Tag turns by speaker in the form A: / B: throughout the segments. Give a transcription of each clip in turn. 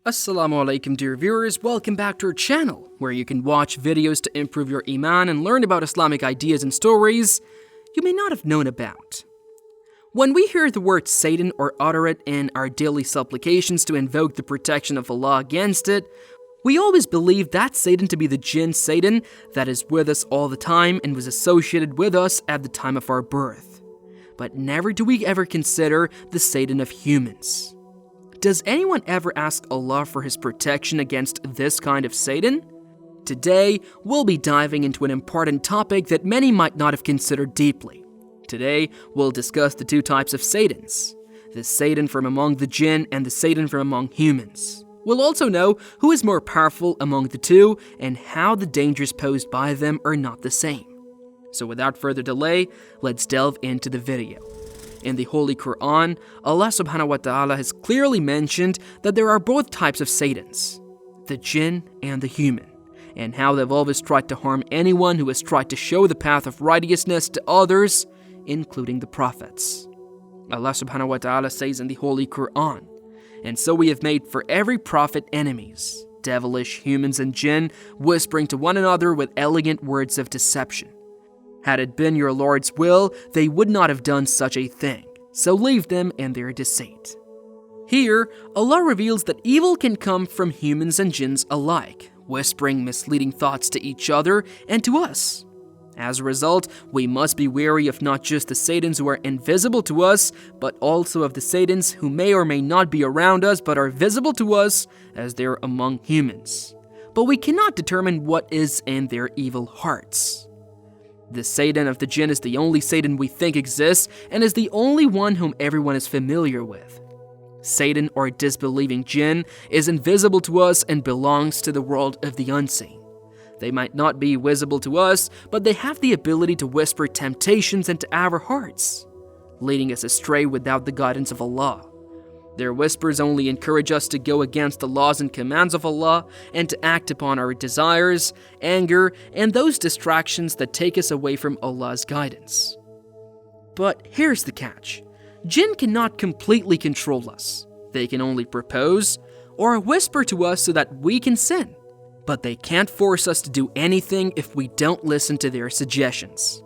A: Assalamu alaikum dear viewers, welcome back to our channel, where you can watch videos to improve your iman and learn about Islamic ideas and stories you may not have known about. When we hear the word Satan or utter it in our daily supplications to invoke the protection of Allah against it, we always believe that Satan to be the jinn Satan that is with us all the time and was associated with us at the time of our birth. But never do we ever consider the Satan of humans. Does anyone ever ask Allah for His protection against this kind of Satan? Today, we'll be diving into an important topic that many might not have considered deeply. Today, we'll discuss the two types of Satans, the Satan from among the jinn and the Satan from among humans. We'll also know who is more powerful among the two and how the dangers posed by them are not the same. So without further delay, let's delve into the video. In the Holy Quran, Allah subhanahu wa ta'ala has clearly mentioned that there are both types of Satans, the jinn and the human, and how they've always tried to harm anyone who has tried to show the path of righteousness to others, including the prophets. Allah subhanahu wa ta'ala says in the Holy Quran, "And so we have made for every prophet enemies, devilish humans and jinn, whispering to one another with elegant words of deception. Had it been your Lord's will, they would not have done such a thing, so leave them in their deceit." Here, Allah reveals that evil can come from humans and jinns alike, whispering misleading thoughts to each other and to us. As a result, we must be wary of not just the Satans who are invisible to us, but also of the Satans who may or may not be around us but are visible to us as they're among humans. But we cannot determine what is in their evil hearts. The Satan of the jinn is the only Satan we think exists and is the only one whom everyone is familiar with. Satan, or disbelieving jinn, is invisible to us and belongs to the world of the unseen. They might not be visible to us, but they have the ability to whisper temptations into our hearts, leading us astray without the guidance of Allah. Their whispers only encourage us to go against the laws and commands of Allah and to act upon our desires, anger, and those distractions that take us away from Allah's guidance. But here's the catch. Jinn cannot completely control us. They can only propose or whisper to us so that we can sin. But they can't force us to do anything if we don't listen to their suggestions.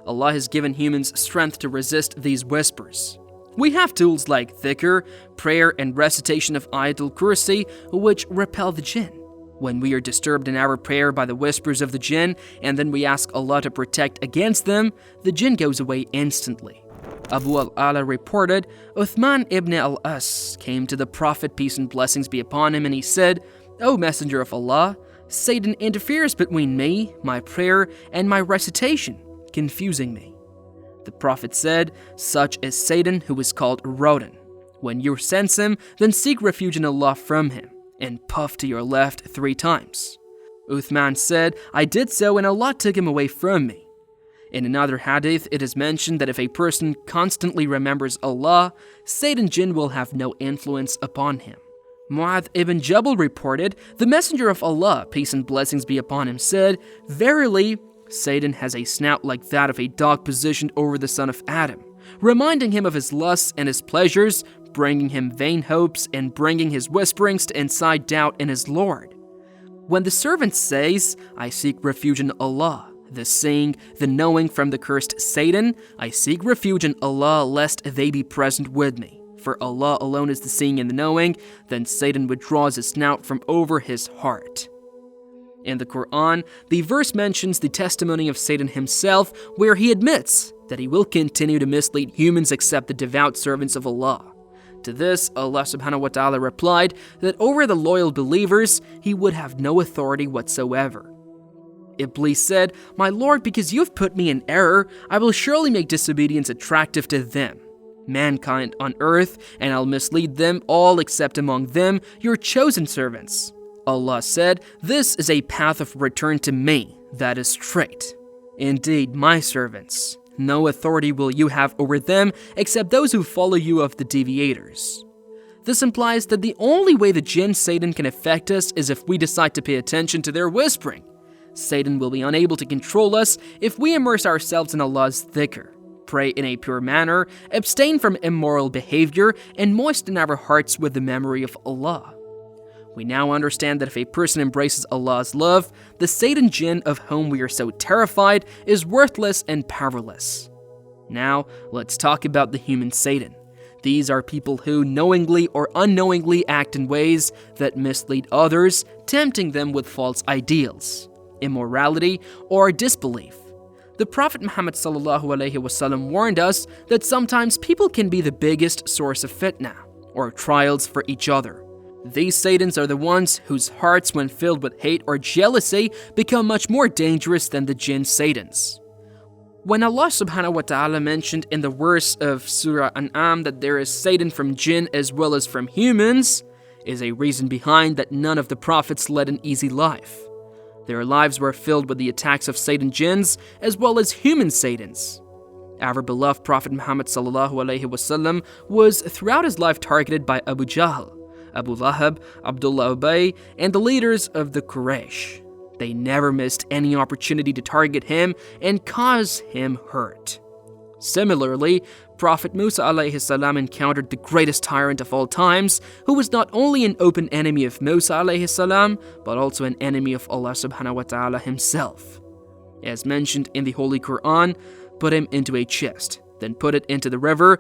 A: Allah has given humans strength to resist these whispers. We have tools like Dhikr, prayer, and recitation of Ayatul Kursi, which repel the jinn. When we are disturbed in our prayer by the whispers of the jinn, and then we ask Allah to protect against them, the jinn goes away instantly. Abu al-Ala reported, Uthman ibn al-As came to the Prophet, peace and blessings be upon him, and he said, "O Messenger of Allah, Satan interferes between me, my prayer, and my recitation, confusing me." The Prophet said, "Such is Satan, who is called Rodin. When you sense him, then seek refuge in Allah from him, and puff to your left 3 times. Uthman said, "I did so, and Allah took him away from me." In another hadith, it is mentioned that if a person constantly remembers Allah, Satan jinn will have no influence upon him. Mu'adh ibn Jabal reported, "The Messenger of Allah, peace and blessings be upon him, said, 'Verily, Satan has a snout like that of a dog positioned over the son of Adam, reminding him of his lusts and his pleasures, bringing him vain hopes, and bringing his whisperings to incite doubt in his Lord. When the servant says, I seek refuge in Allah, the seeing, the knowing from the cursed Satan, I seek refuge in Allah lest they be present with me. For Allah alone is the seeing and the knowing, then Satan withdraws his snout from over his heart." In the Quran, the verse mentions the testimony of Satan himself, where he admits that he will continue to mislead humans except the devout servants of Allah. To this, Allah subhanahu wa ta'ala replied that over the loyal believers, he would have no authority whatsoever. Iblis said, "My Lord, because you have put me in error, I will surely make disobedience attractive to them, mankind on earth, and I'll mislead them all except among them, your chosen servants." Allah said, "This is a path of return to me that is straight. Indeed, my servants, no authority will you have over them except those who follow you of the deviators." This implies that the only way the jinn Satan can affect us is if we decide to pay attention to their whispering. Satan will be unable to control us if we immerse ourselves in Allah's dhikr, pray in a pure manner, abstain from immoral behavior, and moisten our hearts with the memory of Allah. We now understand that if a person embraces Allah's love, the Satan Jinn of whom we are so terrified is worthless and powerless. Now, let's talk about the human Satan. These are people who knowingly or unknowingly act in ways that mislead others, tempting them with false ideals, immorality, or disbelief. The Prophet Muhammad ﷺ warned us that sometimes people can be the biggest source of fitna, or trials for each other. These Satans are the ones whose hearts, when filled with hate or jealousy, become much more dangerous than the jinn Satans. When Allah subhanahu wa ta'ala mentioned in the verse of Surah An'am that there is Satan from jinn as well as from humans, is a reason behind that none of the prophets led an easy life. Their lives were filled with the attacks of Satan jinns as well as human Satans. Our beloved Prophet Muhammad ﷺ was throughout his life targeted by Abu Jahl, Abu Lahab, Abdullah Ubay, and the leaders of the Quraysh. They never missed any opportunity to target him and cause him hurt. Similarly, Prophet Musa ﷺ encountered the greatest tyrant of all times, who was not only an open enemy of Musa ﷺ, but also an enemy of Allah subhanahu wa ta'ala himself. As mentioned in the Holy Quran, put him into a chest, then put it into the river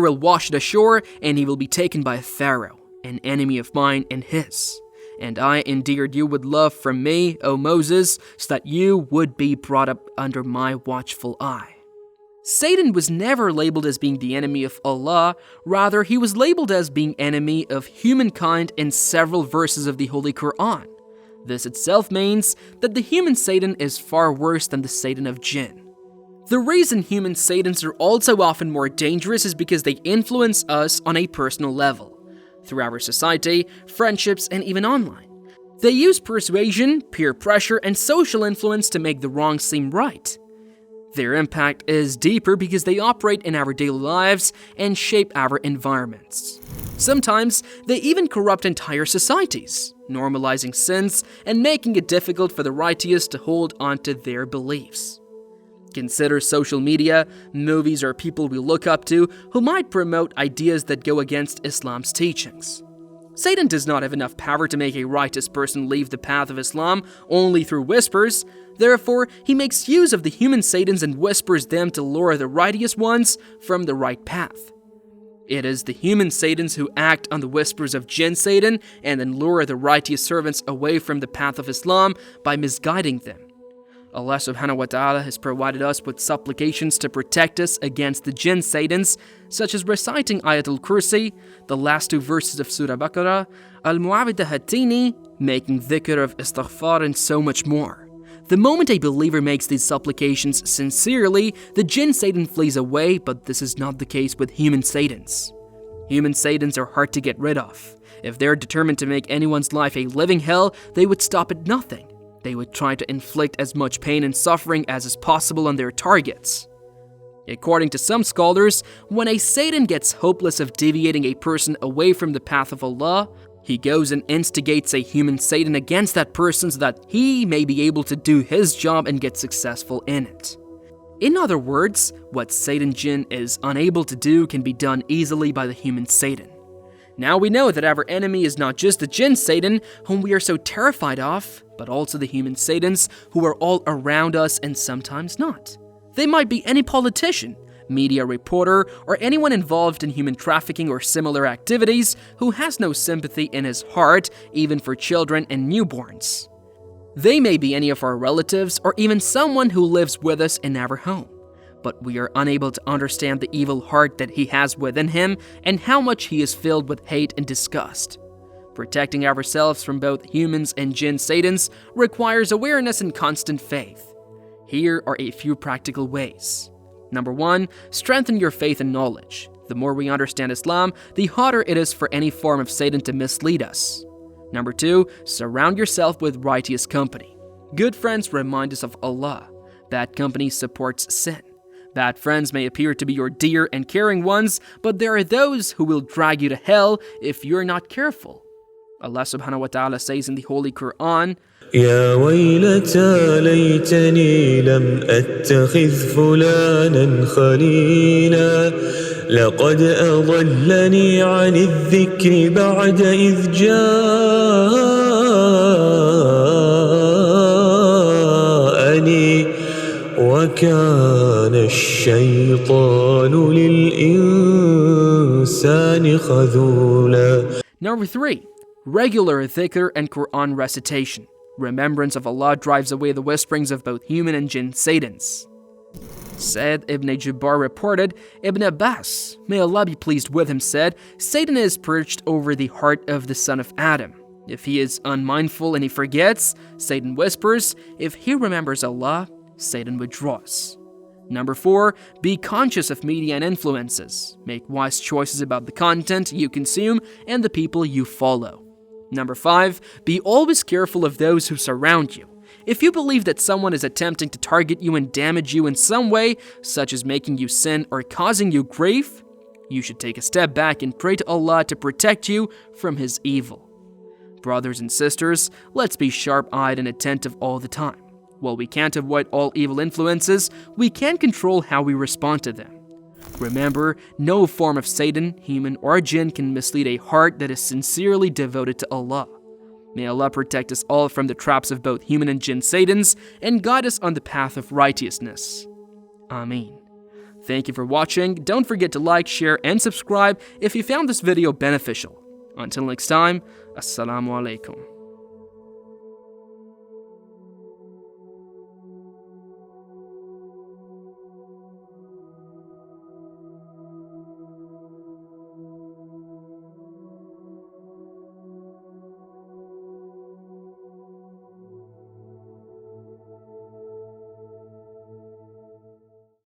A: will wash it ashore, and he will be taken by Pharaoh, an enemy of mine and his. And I endeared you with love from me, O Moses, so that you would be brought up under my watchful eye. Satan was never labeled as being the enemy of Allah, rather he was labeled as being enemy of humankind in several verses of the Holy Quran. This itself means that the human Satan is far worse than the Satan of Jinn. The reason human Satans are also often more dangerous is because they influence us on a personal level, through our society, friendships, and even online. They use persuasion, peer pressure, and social influence to make the wrong seem right. Their impact is deeper because they operate in our daily lives and shape our environments. Sometimes they even corrupt entire societies, normalizing sins and making it difficult for the righteous to hold onto their beliefs. Consider social media, movies, or people we look up to who might promote ideas that go against Islam's teachings. Satan does not have enough power to make a righteous person leave the path of Islam only through whispers. Therefore, he makes use of the human Satans and whispers them to lure the righteous ones from the right path. It is the human Satans who act on the whispers of jinn Satan and then lure the righteous servants away from the path of Islam by misguiding them. Allah subhanahu wa ta'ala has provided us with supplications to protect us against the jinn Satans, such as reciting Ayatul Kursi, the last two verses of Surah Baqarah, Al-Mu'awidahatini, making dhikr of istighfar, and so much more. The moment a believer makes these supplications sincerely, the jinn Satan flees away, but this is not the case with human Satans. Human Satans are hard to get rid of. If they're determined to make anyone's life a living hell, they would stop at nothing. They would try to inflict as much pain and suffering as is possible on their targets. According to some scholars, when a Satan gets hopeless of deviating a person away from the path of Allah, he goes and instigates a human Satan against that person so that he may be able to do his job and get successful in it. In other words, what Satan Jinn is unable to do can be done easily by the human Satan. Now we know that our enemy is not just the jinn Satan, whom we are so terrified of, but also the human Satans who are all around us and sometimes not. They might be any politician, media reporter, or anyone involved in human trafficking or similar activities who has no sympathy in his heart, even for children and newborns. They may be any of our relatives or even someone who lives with us in our home, but we are unable to understand the evil heart that he has within him and how much he is filled with hate and disgust. Protecting ourselves from both humans and jinn Satans requires awareness and constant faith. Here are a few practical ways. Number 1, strengthen your faith and knowledge. The more we understand Islam, the harder it is for any form of Satan to mislead us. Number 2, surround yourself with righteous company. Good friends remind us of Allah. Bad company supports sin. Bad friends may appear to be your dear and caring ones, but there are those who will drag you to hell if you're not careful. Allah subhanahu wa ta'ala says in the Holy Quran,
B: يا ويلتى ليتني لم أتخذ فلانا خليلا لقد أضلني عن الذكر بعد إذ جاءني الشيطان للإنسان خذولا.
A: Number 3. Regular dhikr and Quran recitation. Remembrance of Allah drives away the whisperings of both human and jinn Satans. Said Ibn Jabbar reported, Ibn Abbas, may Allah be pleased with him, said, Satan is perched over the heart of the son of Adam. If he is unmindful and he forgets, Satan whispers. If he remembers Allah, Satan withdraws. Number 4, be conscious of media and influences. Make wise choices about the content you consume and the people you follow. Number 5, be always careful of those who surround you. If you believe that someone is attempting to target you and damage you in some way, such as making you sin or causing you grief, you should take a step back and pray to Allah to protect you from His evil. Brothers and sisters, let's be sharp-eyed and attentive all the time. While we can't avoid all evil influences, we can control how we respond to them. Remember, no form of Satan, human or jinn, can mislead a heart that is sincerely devoted to Allah. May Allah protect us all from the traps of both human and jinn Satans and guide us on the path of righteousness. Ameen. Thank you for watching. Don't forget to like, share, and subscribe if you found this video beneficial. Until next time, Assalamu alaikum.